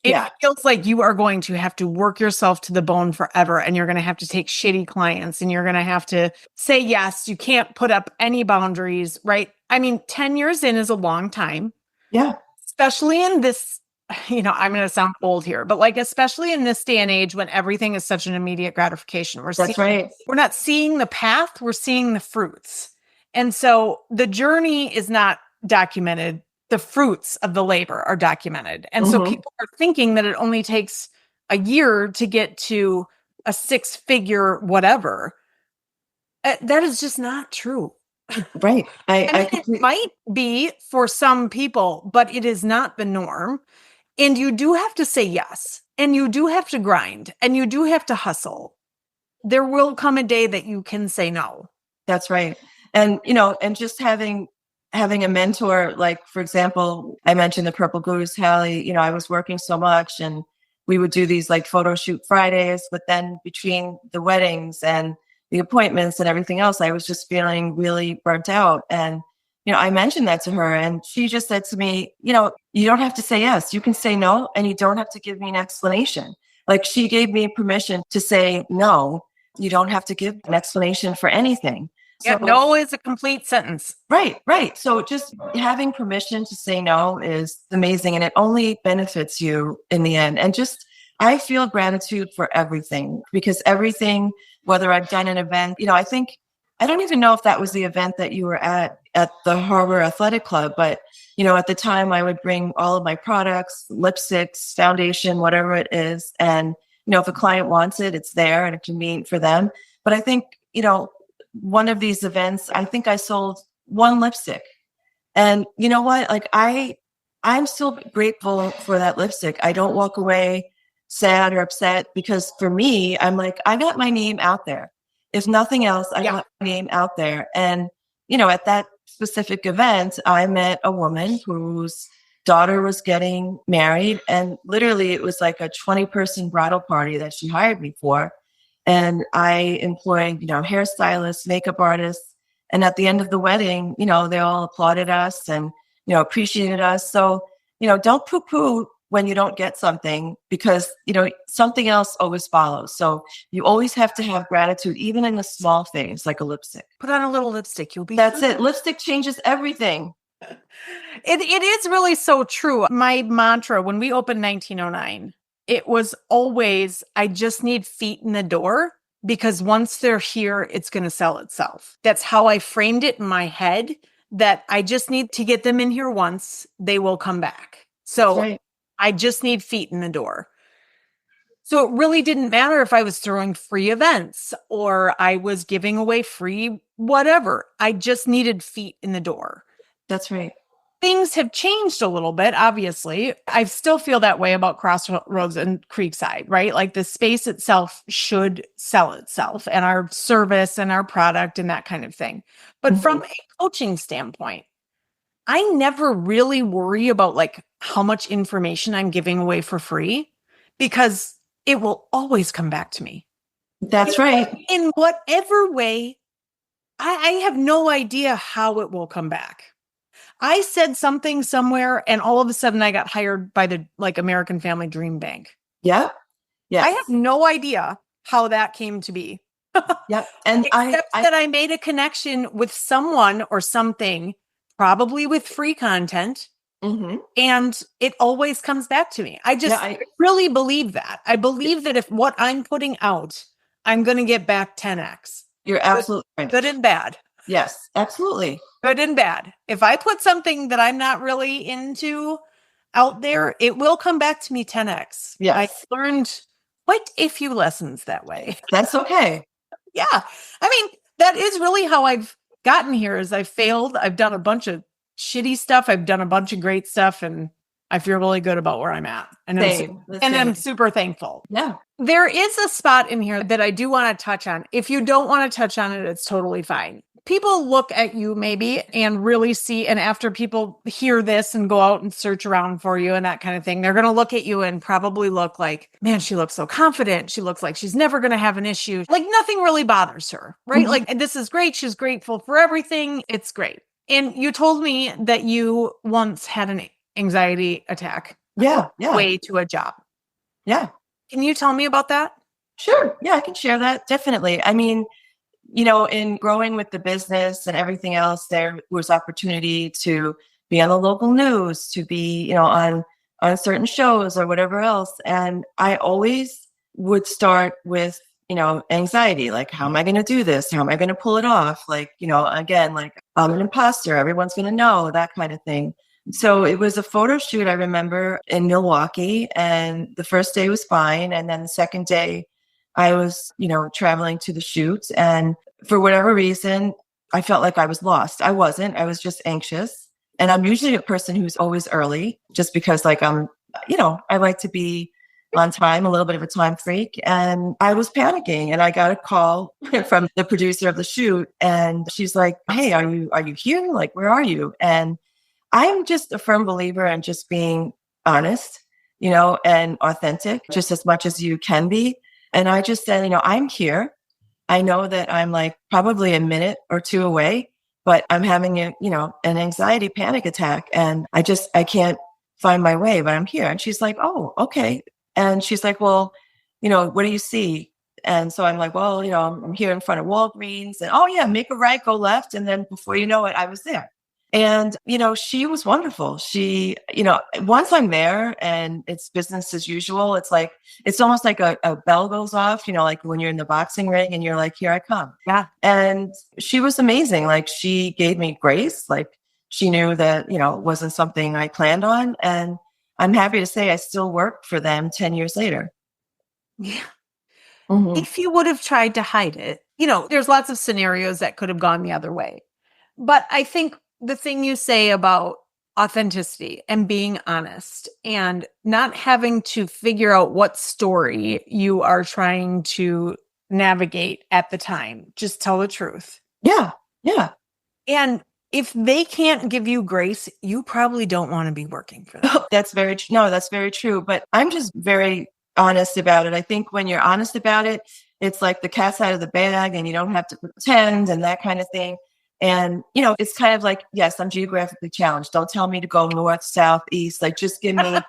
It feels like you are going to have to work yourself to the bone forever and you're going to have to take shitty clients and you're going to have to say yes. You can't put up any boundaries, right? I mean, 10 years in is a long time. Yeah. Especially in this, I'm going to sound old here, but especially in this day and age when everything is such an immediate gratification. We're not seeing the path, we're seeing the fruits. And so the journey is not documented. The fruits of the labor are documented. And so people are thinking that it only takes a year to get to a 6-figure whatever. That is just not true. Right. I mean, it might be for some people, but it is not the norm. And you do have to say yes. And you do have to grind. And you do have to hustle. There will come a day that you can say no. That's right. And, and just having a mentor, like, for example, I mentioned the Purple Goose, Hallie, I was working so much and we would do these like photo shoot Fridays, but then between the weddings and the appointments and everything else, I was just feeling really burnt out. And, I mentioned that to her and she just said to me, you don't have to say yes, you can say no, and you don't have to give me an explanation. Like, she gave me permission to say no. You don't have to give an explanation for anything. Yeah, no is a complete sentence. Right. So just having permission to say no is amazing. And it only benefits you in the end. And just, I feel gratitude for everything, because everything, whether I've done an event, I don't even know if that was the event that you were at the Harbor Athletic Club, but, at the time I would bring all of my products, lipsticks, foundation, whatever it is. And, if a client wants it, it's there and it's convenient for them. But I think, one of these events, I think I sold one lipstick. And you know what? Like, I'm still grateful for that lipstick. I don't walk away sad or upset, because for me, I'm like, I got my name out there. If nothing else, I got my name out there. And, at that specific event, I met a woman whose daughter was getting married. And literally it was like a 20-person bridal party that she hired me for. And I employed, hairstylists, makeup artists. And at the end of the wedding, they all applauded us and, appreciated us. So, don't poo-poo when you don't get something, because, something else always follows. So you always have to have gratitude, even in the small things like a lipstick. Put on a little lipstick. You'll be That's it. Lipstick changes everything. It is really so true. My mantra when we opened 1909, it was always, I just need feet in the door, because once they're here, it's going to sell itself. That's how I framed it in my head, that I just need to get them in here once, they will come back. So right. I just need feet in the door. So it really didn't matter if I was throwing free events or I was giving away free whatever. I just needed feet in the door. That's right. Things have changed a little bit, obviously. I still feel that way about Crossroads and Creekside, right? Like, the space itself should sell itself, and our service and our product and that kind of thing. But from a coaching standpoint, I never really worry about like how much information I'm giving away for free, because it will always come back to me. That's right. In whatever way, I have no idea how it will come back. I said something somewhere and all of a sudden I got hired by the American Family Dream Bank. Yeah. Yeah. I have no idea how that came to be. Yeah. And Except that I made a connection with someone or something, probably with free content. And it always comes back to me. I really believe that. I believe that if what I'm putting out, I'm going to get back 10x. You're absolutely right. Good and bad. Yes, absolutely. Good and bad. If I put something that I'm not really into out there, it will come back to me 10x. Yes. I learned quite a few lessons that way. That's okay. Yeah. I mean, that is really how I've gotten here. Is I failed. I've done a bunch of shitty stuff. I've done a bunch of great stuff, and I feel really good about where I'm at. And I'm super thankful. Yeah. There is a spot in here that I do want to touch on. If you don't want to touch on it, it's totally fine. People look at you maybe and really see, and after people hear this and go out and search around for you and that kind of thing, they're going to look at you and probably look like, man, she looks so confident. She looks like she's never going to have an issue. Like, nothing really bothers her, right? Like, and this is great. She's grateful for everything. It's great. And you told me that you once had an anxiety attack. Yeah. Way to a job. Yeah. Can you tell me about that? Sure. Yeah, I can share that. Definitely. I mean, in growing with the business and everything else, there was opportunity to be on the local news, to be, on certain shows or whatever else. And I always would start with anxiety. Like, how am I going to do this? How am I going to pull it off? Like, again, like I'm an imposter. Everyone's going to know, that kind of thing. So it was a photo shoot, I remember, in Milwaukee, and the first day was fine. And then the second day I was, traveling to the shoot. And for whatever reason, I felt like I was lost. I wasn't. I was just anxious. And I'm usually a person who's always early just because like I like to be on time, a little bit of a time freak. And I was panicking, and I got a call from the producer of the shoot, and she's like, "Hey, are you here? Like, where are you?" And I'm just a firm believer in just being honest, and authentic, just as much as you can be. And I just said, I'm here. I know that I'm like probably a minute or two away, but I'm having an anxiety panic attack, and I can't find my way, but I'm here. And she's like, "Oh, okay." And she's like, "Well, what do you see?" And so I'm like, "Well, I'm here in front of Walgreens, and oh yeah, make a right, go left." And then before you know it, I was there. And, she was wonderful. She, once I'm there and it's business as usual, it's almost like a bell goes off, like when you're in the boxing ring and you're like, "Here I come." Yeah. And she was amazing. Like, she gave me grace. Like, she knew that, it wasn't something I planned on. And I'm happy to say I still work for them 10 years later. Yeah. Mm-hmm. If you would have tried to hide it, there's lots of scenarios that could have gone the other way. But I think the thing you say about authenticity and being honest and not having to figure out what story you are trying to navigate at the time, just tell the truth. Yeah. Yeah. And if they can't give you grace, you probably don't want to be working for them. That's very true. No, that's very true. But I'm just very honest about it. I think when you're honest about it, it's like the cat's out of the bag and you don't have to pretend and that kind of thing. And, it's kind of like, yes, I'm geographically challenged. Don't tell me to go north, south, east. Like, just give me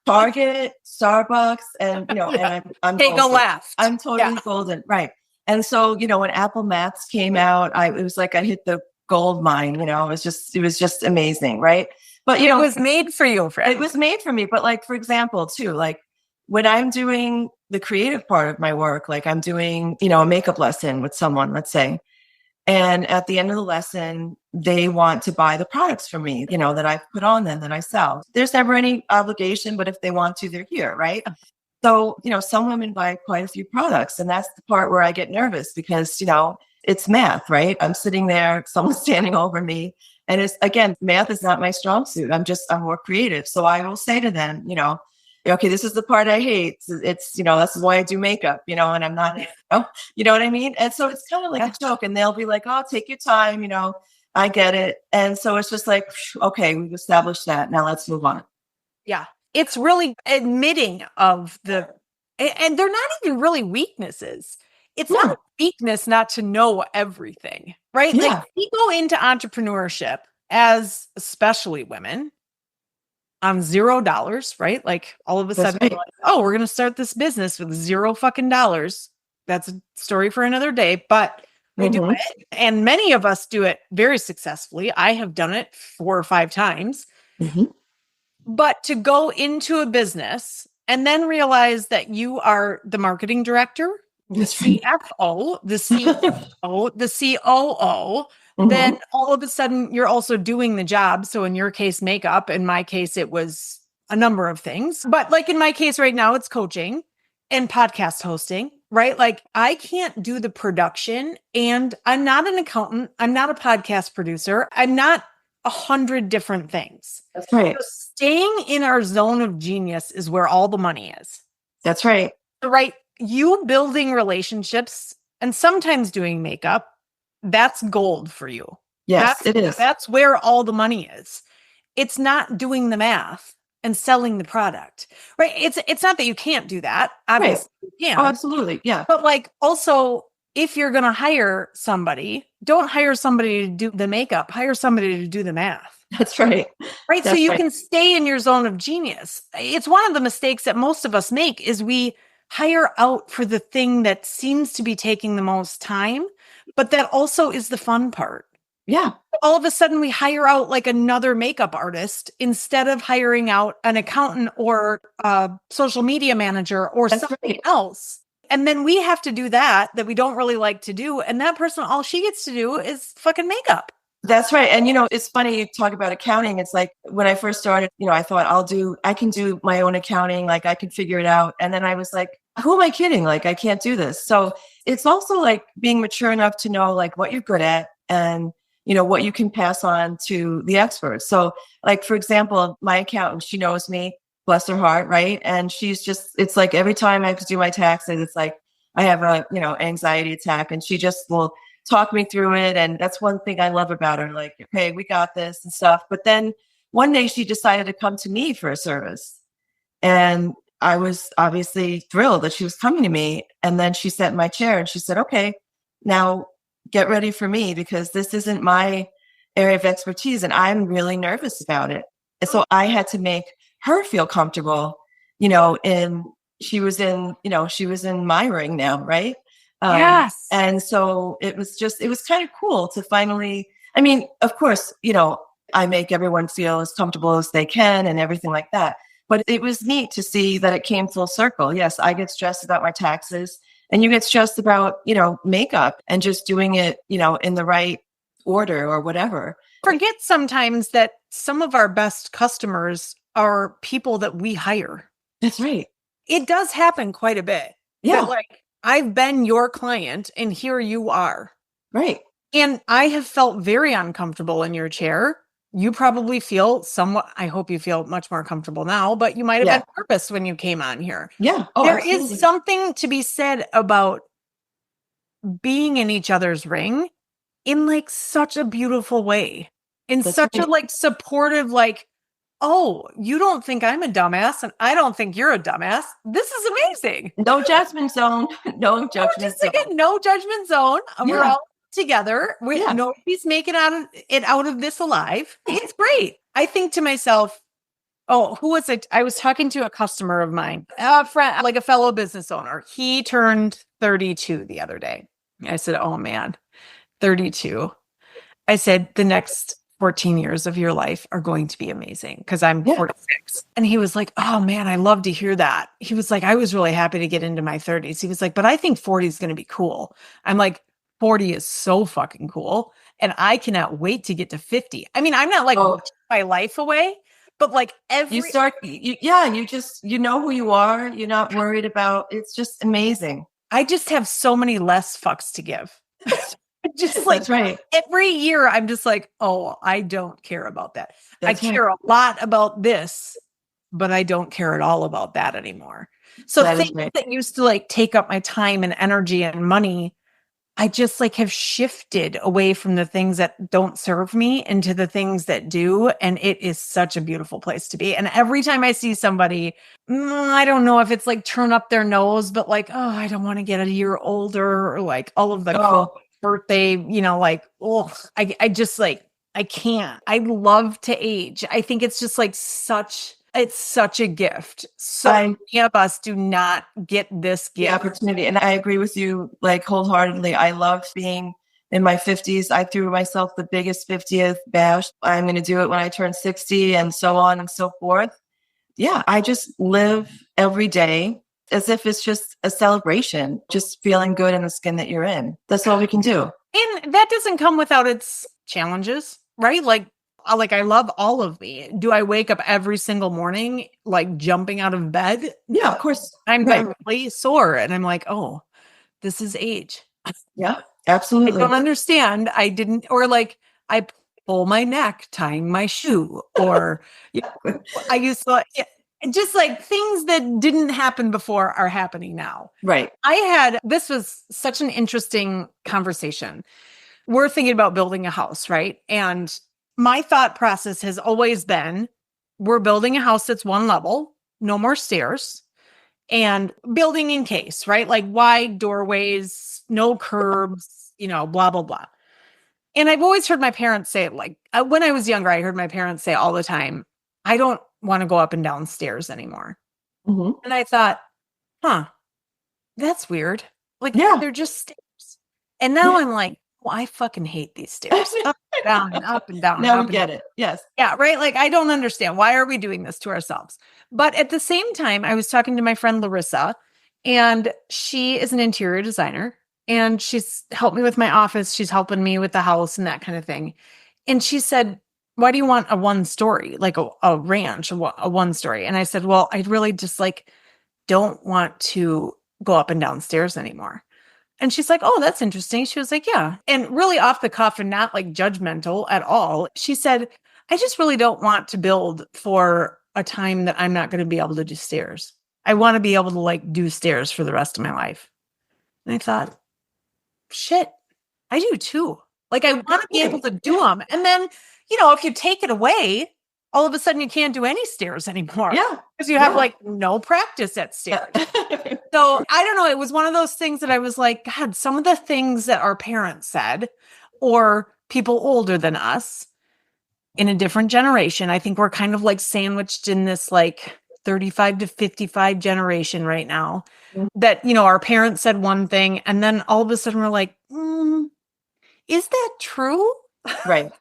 Target, Starbucks, and, and I'm Take golden. a left. I'm totally golden. Right. And so, when Apple Maps came out, it was like I hit the gold mine, it was just amazing. Right. But, it was made for you, Fran. It was made for me. But like, for example, too, like when I'm doing the creative part of my work, like I'm doing, a makeup lesson with someone, let's say, and at the end of the lesson, they want to buy the products from me, that I've put on them, that I sell. There's never any obligation, but if they want to, they're here, right? So, some women buy quite a few products, and that's the part where I get nervous because, it's math, right? I'm sitting there, someone's standing over me, and again, math is not my strong suit. I'm more creative. So I will say to them, okay, this is the part I hate. It's, that's why I do makeup, and I'm not, you know what I mean? And so it's kind of like a joke, and they'll be like, "Oh, take your time. I get it." And so it's just like, okay, we've established that. Now let's move on. Yeah. It's really admitting of and they're not even really weaknesses. It's not a weakness not to know everything, right? Yeah. Like we go into entrepreneurship as especially women on $0, right? Like all of a sudden, right. Like, oh, we're going to start this business with $0 fucking dollars. That's a story for another day, but we do it. And many of us do it very successfully. I have done it 4 or 5 times. Mm-hmm. But to go into a business and then realize that you are the marketing director, the CFO, the CEO, the COO, then all of a sudden you're also doing the job. So in your case, makeup. In my case, it was a number of things. But like in my case right now, it's coaching and podcast hosting, right? Like I can't do the production, and I'm not an accountant. I'm not a podcast producer. I'm not 100 different things. That's right. So staying in our zone of genius is where all the money is. That's right. Right. You building relationships and sometimes doing makeup, that's gold for you. Yes, it is. That's where all the money is. It's not doing the math and selling the product, right? It's not that you can't do that. Obviously, you can. Oh, absolutely. Yeah. But like also, if you're going to hire somebody, don't hire somebody to do the makeup, hire somebody to do the math. That's right. Right. So you can stay in your zone of genius. It's one of the mistakes that most of us make is we hire out for the thing that seems to be taking the most time, but that also is the fun part. Yeah. All of a sudden we hire out like another makeup artist instead of hiring out an accountant or a social media manager or something else. And then we have to do that we don't really like to do. And that person, all she gets to do is fucking makeup. That's right. And, it's funny you talk about accounting. It's like when I first started, I thought I can do my own accounting. Like I can figure it out. And then I was like, who am I kidding? Like, I can't do this. So it's also like being mature enough to know like what you're good at and, what you can pass on to the experts. So like, for example, my accountant, she knows me, bless her heart. Right. And it's like every time I have to do my taxes, it's like I have a, anxiety attack, and she just will talk me through it. And that's one thing I love about her. Like, okay, we got this and stuff. But then one day she decided to come to me for a service. And I was obviously thrilled that she was coming to me. And then she sat in my chair and she said, okay, now get ready for me, because this isn't my area of expertise. And I'm really nervous about it. And so I had to make her feel comfortable, and she was in my ring now. Right. Yes. And so it was kind of cool to finally, I mean, of course, I make everyone feel as comfortable as they can and everything like that. But it was neat to see that it came full circle. Yes, I get stressed about my taxes, and you get stressed about, makeup and just doing it, in the right order or whatever. Forget sometimes that some of our best customers are people that we hire. That's right. It does happen quite a bit. Yeah. That, like, I've been your client and here you are. Right. And I have felt very uncomfortable in your chair. You probably feel somewhat, I hope you feel much more comfortable now, but you might have been nervous when you came on here. Yeah. Oh, there absolutely. is something to be said about being in each other's ring in like such a beautiful way, in That's such right. a like supportive, like, oh, you don't think I'm a dumbass and I don't think you're a dumbass. This is amazing. No judgment zone. No judgment zone. No judgment zone. We're Yeah. all together. Nobody's making it out of this alive. It's great. I think to myself, oh, who was it? I was talking to a customer of mine, a friend, like a fellow business owner. He turned 32 the other day. I said, oh man, 32. I said, the next 14 years of your life are going to be amazing because I'm 46. And he was like, oh man, I love to hear that. He was like, I was really happy to get into my 30s. He was like, but I think 40 is going to be cool. I'm like, 40 is so fucking cool. And I cannot wait to get to 50. I mean, I'm not like my life away, but like you just, know who you are. You're not worried about, it's just amazing. I just have so many less fucks to give. Just like, that's right. Every year I'm just like, oh, I don't care about that. I care a lot about this, but I don't care at all about that anymore. So things that used to like take up my time and energy and money, I just like have shifted away from the things that don't serve me into the things that do. And it is such a beautiful place to be. And every time I see somebody, I don't know if it's like turn up their nose, but like, oh, I don't want to get a year older, or like all of the birthday, like, oh, I just like, I can't. I love to age. I think it's just like it's such a gift. So many of us do not get this gift. The opportunity. And I agree with you like wholeheartedly. I love being in my 50s. I threw myself the biggest 50th bash. I'm going to do it when I turn 60 and so on and so forth. Yeah. I just live every day as if it's just a celebration, just feeling good in the skin that you're in. That's all we can do. And that doesn't come without its challenges, right? Like I love all of me. Do I wake up every single morning, like jumping out of bed? Yeah, of course. I'm really sore. And I'm like, oh, this is age. Yeah, absolutely. I don't understand. Or like I pull my neck, tying my shoe, or I used to, just like things that didn't happen before are happening now. Right. This was such an interesting conversation. We're thinking about building a house, right? And my thought process has always been, we're building a house that's one level, no more stairs, and building in case, right? Like wide doorways, no curbs, blah, blah, blah. And I've always heard my parents say, like, when I was younger, I heard my parents say all the time, I don't want to go up and down stairs anymore. Mm-hmm. And I thought, that's weird. Like, they're just stairs. And now I'm like, well, I fucking hate these stairs. Up and down and up and down. Now we get it. Yes. Yeah, right? Like, I don't understand. Why are we doing this to ourselves? But at the same time, I was talking to my friend Larissa, And she is an interior designer and she's helped me with my office. She's helping me with the house and that kind of thing. And she said, why do you want a one story, like a ranch, a one story? And I said, well, I really just like don't want to go up and down stairs anymore. And she's like, oh, that's interesting. She was like, yeah. And really off the cuff and not like judgmental at all. She said, I just really don't want to build for a time that I'm not going to be able to do stairs. I want to be able to like do stairs for the rest of my life. And I thought, shit, I do too. Like I want to be able to do them. And then, if you take it away, all of a sudden you can't do any stairs anymore. Yeah. Because you have like no practice at stairs. So I don't know. It was one of those things that I was like, God, some of the things that our parents said or people older than us in a different generation, I think we're kind of like sandwiched in this like 35 to 55 generation right now that, our parents said one thing and then all of a sudden we're like, is that true? Right.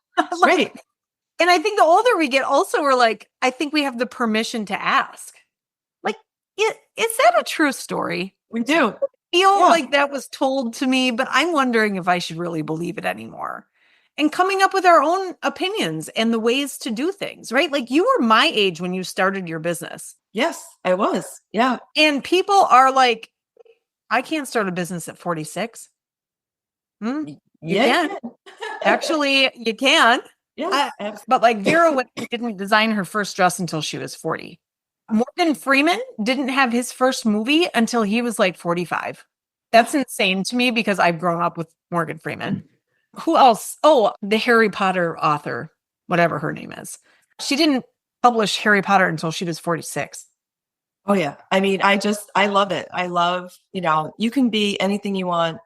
Right. And I think the older we get also, we're like, I think we have the permission to ask. Like, is that a true story? We do. I feel like that was told to me, but I'm wondering if I should really believe it anymore. And coming up with our own opinions and the ways to do things, right? Like you were my age when you started your business. Yes, I was. Yeah. And people are like, I can't start a business at 46. You can. Actually, you can. Yeah. But like Vera didn't design her first dress until she was 40. Morgan Freeman didn't have his first movie until he was like 45. That's insane to me because I've grown up with Morgan Freeman. Who else? Oh, the Harry Potter author, whatever her name is. She didn't publish Harry Potter until she was 46. Oh, yeah. I mean, I love it. I love, you can be anything you want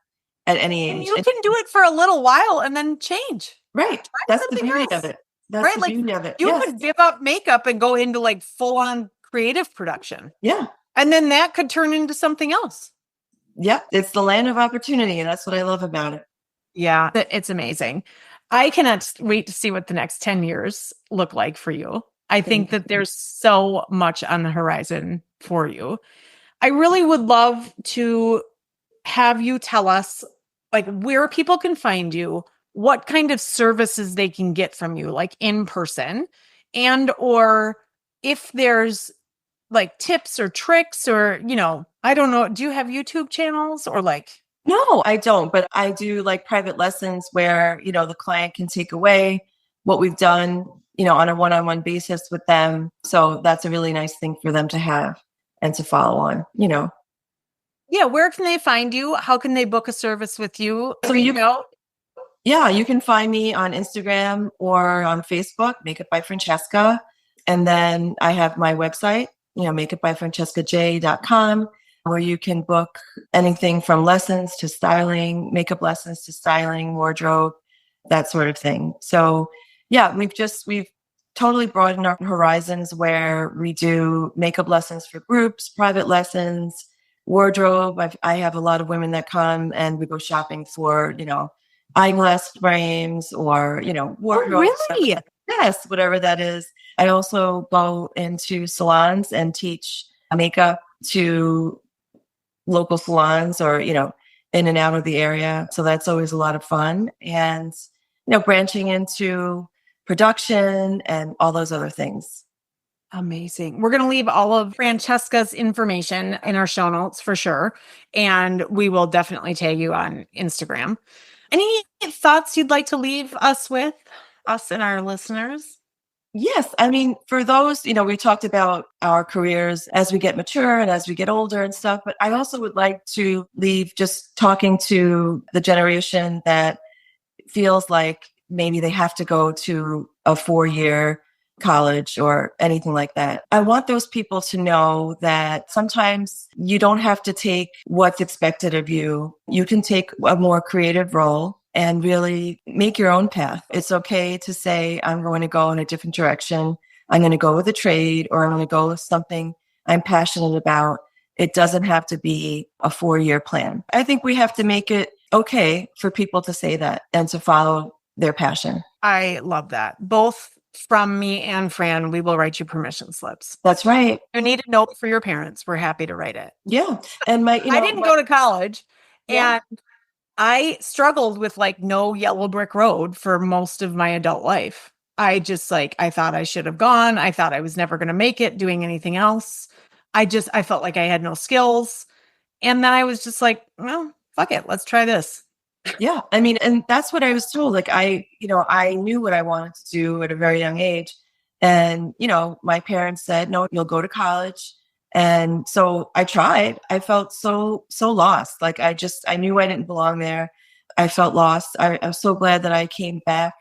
at any age. And you can do it for a little while and then change. Right. That's the beauty of it. That's the beauty of it. You could give up makeup and go into like full on creative production. Yeah. And then that could turn into something else. Yep. It's the land of opportunity. And that's what I love about it. Yeah. It's amazing. I cannot wait to see what the next 10 years look like for you. I think that there's so much on the horizon for you. I really would love to have you tell us like where people can find you, what kind of services they can get from you, like in person, and or if there's like tips or tricks or, I don't know. Do you have YouTube channels or like? No, I don't. But I do like private lessons where, the client can take away what we've done, on a one-on-one basis with them. So that's a really nice thing for them to have and to follow on, Yeah. Where can they find you? How can they book a service with you? So yeah, you can find me on Instagram or on Facebook, Makeup by Francesca. And then I have my website, makeupbyfrancescaj.com, where you can book anything from lessons to styling, makeup lessons to styling, wardrobe, that sort of thing. So yeah, we've totally broadened our horizons where we do makeup lessons for groups, private lessons, wardrobe. I have a lot of women that come and we go shopping for, eyeglass frames or, wardrobe. Oh, really? Yes, whatever that is. I also go into salons and teach makeup to local salons or, in and out of the area. So that's always a lot of fun. And, branching into production and all those other things. Amazing. We're going to leave all of Francesca's information in our show notes for sure. And we will definitely tag you on Instagram. Any thoughts you'd like to leave us with, us and our listeners? Yes. I mean, for those, we talked about our careers as we get mature and as we get older and stuff, but I also would like to leave just talking to the generation that feels like maybe they have to go to a 4-year college or anything like that. I want those people to know that sometimes you don't have to take what's expected of you. You can take a more creative role and really make your own path. It's okay to say, I'm going to go in a different direction. I'm going to go with a trade or I'm going to go with something I'm passionate about. It doesn't have to be a 4-year plan. I think we have to make it okay for people to say that and to follow their passion. I love that. Both from me and Fran, we will write you permission slips. That's right. You need a note for your parents. We're happy to write it. Yeah. And I didn't go to college, Yeah. and I struggled with like no yellow brick road for most of my adult life. I thought I should have gone. I thought I was never going to make it doing anything else. I felt like I had no skills. And then I was just like, well, fuck it. Let's try this. Yeah. I mean, and that's what I was told. Like I knew what I wanted to do at a very young age. And, my parents said, no, you'll go to college. And so I tried. I felt so lost. Like I knew I didn't belong there. I felt lost. I was so glad that I came back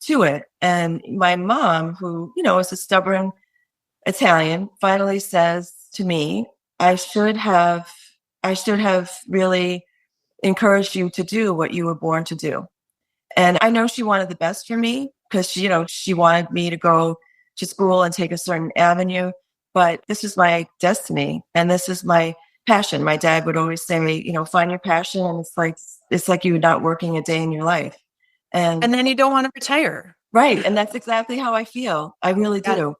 to it. And my mom, who, is a stubborn Italian, finally says to me, I should have really encouraged you to do what you were born to do. And I know she wanted the best for me because, she wanted me to go to school and take a certain avenue. But this is my destiny and this is my passion. My dad would always say, find your passion. And it's like you're not working a day in your life. And then you don't want to retire. Right. And that's exactly how I feel. I really do.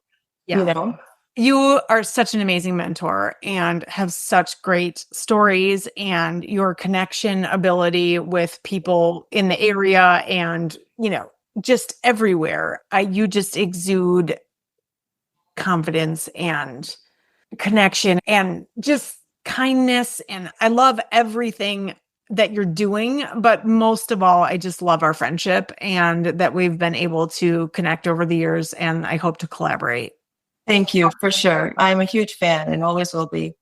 Yeah. You are such an amazing mentor and have such great stories, and your connection ability with people in the area and, just everywhere. You just exude confidence and connection and just kindness. And I love everything that you're doing, but most of all, I just love our friendship and that we've been able to connect over the years, and I hope to collaborate. Thank you, for sure. I'm a huge fan and always will be.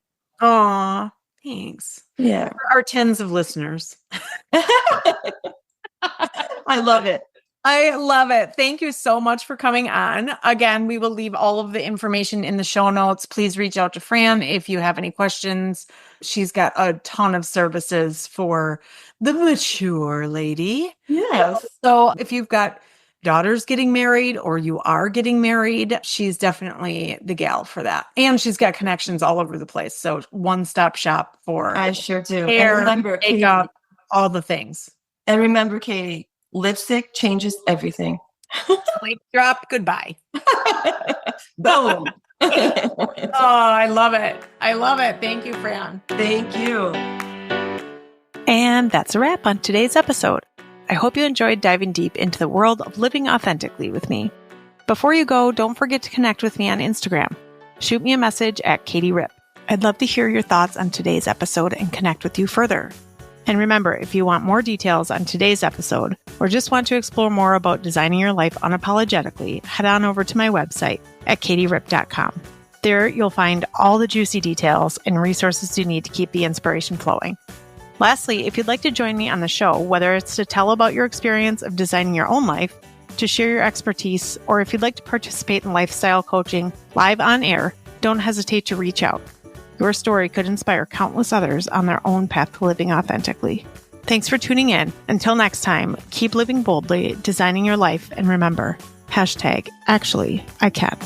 Aw, thanks. Yeah. For our tens of listeners. I love it. I love it. Thank you so much for coming on. Again, we will leave all of the information in the show notes. Please reach out to Fran if you have any questions. She's got a ton of services for the mature lady. Yes. So if you've got daughters getting married or you are getting married, she's definitely the gal for that. And she's got connections all over the place. So one-stop shop for I sure do. hair, And remember, makeup, all the things. And remember, Katie, lipstick changes everything. Like drop, goodbye. Boom. Oh, I love it. I love it. Thank you, Fran. Thank you. And that's a wrap on today's episode. I hope you enjoyed diving deep into the world of living authentically with me. Before you go, don't forget to connect with me on Instagram. Shoot me a message at Katie Rip. I'd love to hear your thoughts on today's episode and connect with you further. And remember, if you want more details on today's episode or just want to explore more about designing your life unapologetically, head on over to my website at katierip.com. There you'll find all the juicy details and resources you need to keep the inspiration flowing. Lastly, if you'd like to join me on the show, whether it's to tell about your experience of designing your own life, to share your expertise, or if you'd like to participate in lifestyle coaching live on air, don't hesitate to reach out. Your story could inspire countless others on their own path to living authentically. Thanks for tuning in. Until next time, keep living boldly, designing your life, and remember, #actually, I can.